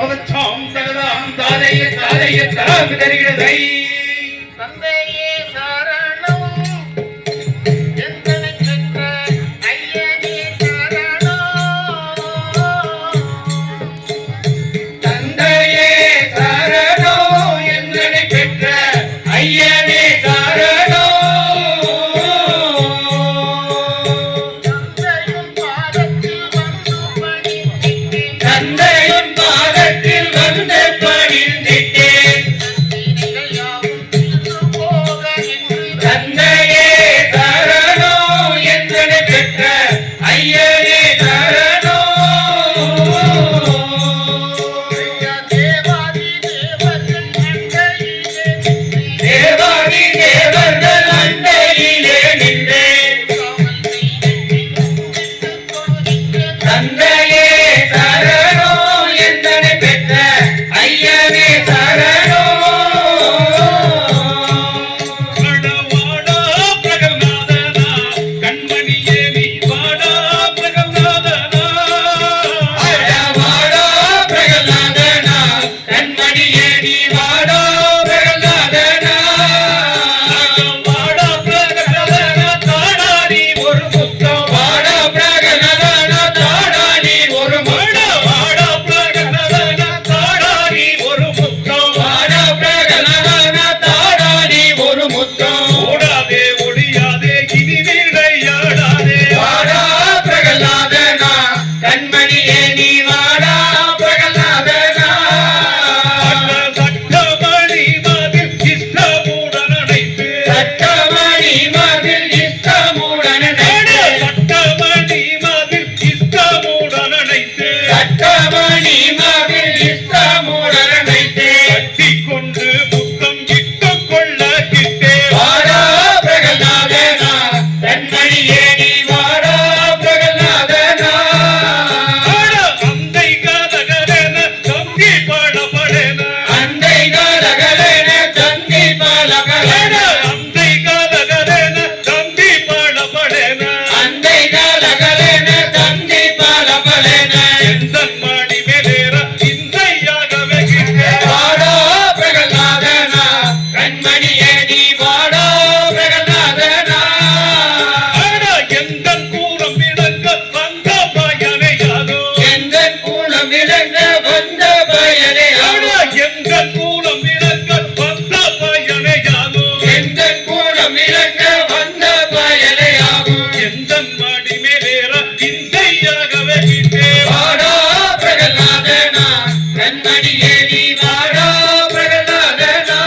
அவன் சாம் தகதாம் தாதைய தாதைய தாங்கு தருகிறதை தந்தையே சரணம் எந்தனை பெற்ற ஐயனே சரணம் தந்தையே சரணம் எந்தனை பெற்ற ஐயனே சரணம் தந்தையின் பாதத்தில் வந்து பணிந்திட்டேன் தந்தையே சரணம் எந்தனை பெற்ற ஐயனே சரணம் தேவாதி தேவர்கள் அண்டையிலே நின்றேன் தந்தையே சரணம் எந்தனை பெற்ற ஐயனே சரணம் கண்மணியே நீ வாடா பிரகலாதனா வாடா பிரகலாதனா கண்மணியே நீ வாடா பிரகலாதனா வாடா பிரகலாதனா தாடாடி ஒரு முத்தம் வாடா பிரகலாதனா தாடாடி ஒரு முத்தம் வாடா பிரகலாதனா தாடாடி ஒரு முத்தம் வாடா பிரகலாதனா தாடாடி ஒரு முத்தம் ஓடாதே ஒளியாதே இனி விளையாடாதே வாடா பிரகலாதனா கண்மணியே நீ வாடா பிரகலாதனா சட்டமணி மதில் இஷ்டமுடன் அணைத்து சட்டமணி மதில் இஷ்டமுடன் அணைத்து சட்டமணி மதில் இஷ்டமுடன் அணைத்து சட்டமணி மதில் இஷ்டமுடன் அணைத்து கட்டிக்கொண்டு முத்தம் இட்டுக் கொள்ள கிட்டே வாடா பிரகலாதனா கண்மணியே நீ வாடா பிரகலாதனா அந்தை காதகரென தம்பி பாடபடென அந்தை காதகரென தம்பி பாடபடென அந்தை காதகரென தம்பி பாடபடென அந்தை காதகரென தம்பி பாடபடென எந்தன் மாடி மேலேற இந்தையாகவே கிட்டே வாடா பிரகலாதனா கண்மணியே நீ வாடா பிரகலாதனா எந்தன் கூறம் விளங்க வந்த பயனையாதோ எந்தன் கூலம் விளங்க வந்த பயனையாதோ எந்தன் கூலம் விளங்க வந்த பயனையாதோ எந்தன் கூலம் விளங்க வந்த பயனையாதோ எந்தன் மாடி மேலேற இந்தையாகவே கிட்டே வாடா பிரகலாதனா கண்மணியே நீ வாடா பிரகலாதனா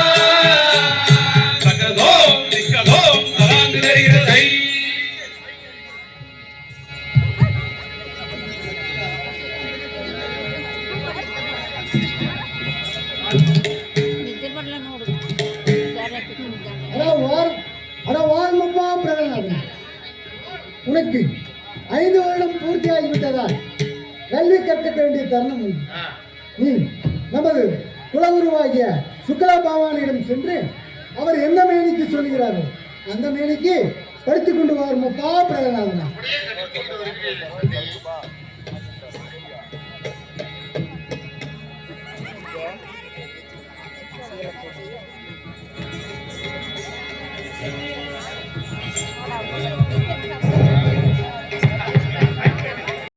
சகதோ நிக்கதோ தராங்கு தருகிறதை உனக்கு 5 வருடம் பூர்த்தியாகிவிட்டதால் கல்வி கற்க வேண்டிய தருணம் உண்டு. நீ நமது குலகுருவாகிய சுக்கல பகவானிடம் சென்று அவர் எந்த மேனிக்கு சொல்கிறாரோ அந்த மேனிக்கு படித்துக் கொண்டு வருமப்பா பிரகலாதனா.